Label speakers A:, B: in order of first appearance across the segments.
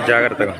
A: జాగ్రత్తగా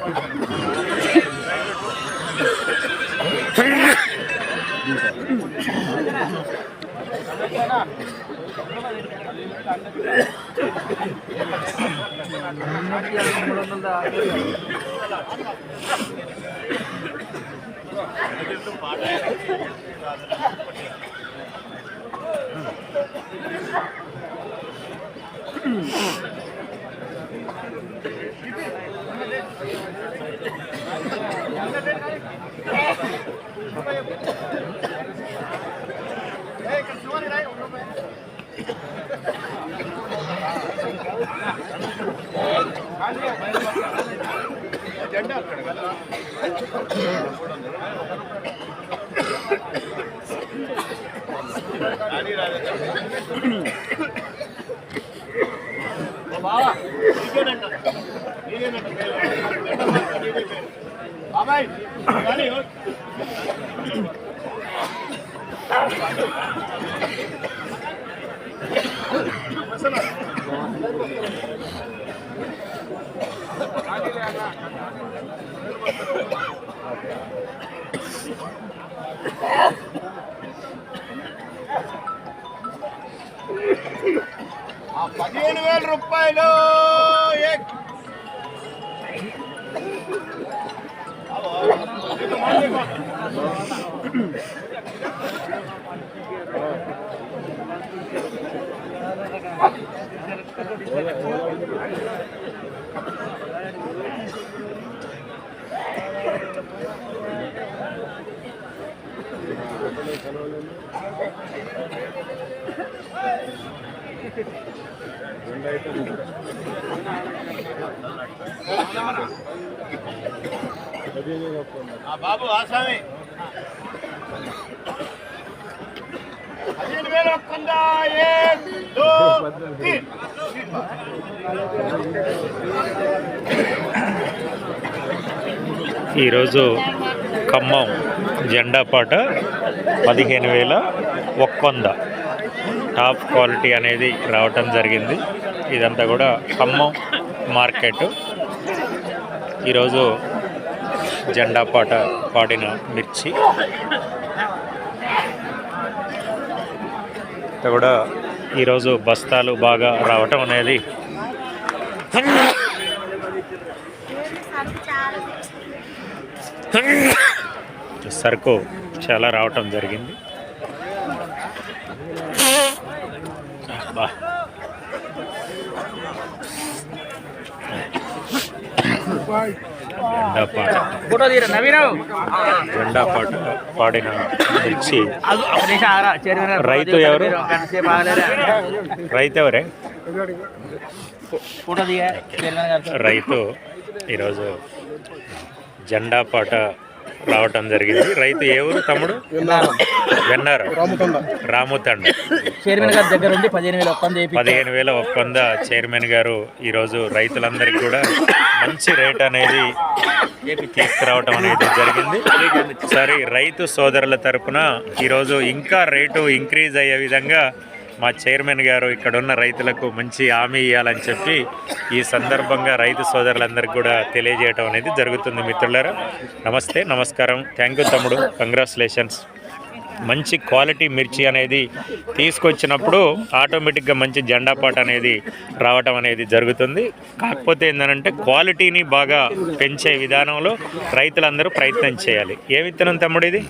B: ₹15,000 బాబు ఆసామి 15,000
A: ఈరోజు ఖమ్మం జెండా పాట 15,100 టాప్ క్వాలిటీ అనేది రావటం జరిగింది. ఇదంతా కూడా ఖమ్మం మార్కెట్. ఈరోజు జెండా పాట పాడిన మిర్చి కూడా ఈరోజు బస్తాలు బాగా రావటం అనేది సరుకు చాలా రావటం జరిగింది. జెండా పాట పాడిన మిర్చి. రైతు ఎవరు? రైతు ఎవరే? రైతు ఈరోజు జెండా పాట రావటం జరిగింది. రైతు ఏ ఊరు తమ్ముడు? వెన్నారు రాముతండ.
C: చైర్మన్ గారి దగ్గర నుండి
A: 15,000 ఒప్పంద చైర్మన్ గారు ఈరోజు రైతులందరికీ కూడా మంచి రేట్ అనేది తీసుకురావటం అనేది జరిగింది. సరే, రైతు సోదరుల తరపున ఈరోజు ఇంకా రేటు ఇంక్రీజ్ అయ్యే విధంగా మా చైర్మన్ గారు ఇక్కడున్న రైతులకు మంచి హామీ ఇవ్వాలని చెప్పి ఈ సందర్భంగా రైతు సోదరులందరికీ కూడా తెలియజేయటం అనేది జరుగుతుంది. మిత్రులారా నమస్తే, నమస్కారం. థ్యాంక్ యూ తమ్ముడు, కంగ్రాచులేషన్స్. మంచి క్వాలిటీ మిర్చి అనేది తీసుకొచ్చినప్పుడు ఆటోమేటిక్గా మంచి జెండా పాట అనేది రావటం అనేది జరుగుతుంది. కాకపోతే ఏంటంటే క్వాలిటీని బాగా పెంచే విధానంలో రైతులందరూ ప్రయత్నం చేయాలి. ఏ విత్తనం తమ్ముడు ఇది?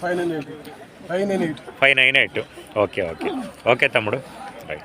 A: 598. ఓకే ఓకే ఓకే తమ్ముడు, రైట్.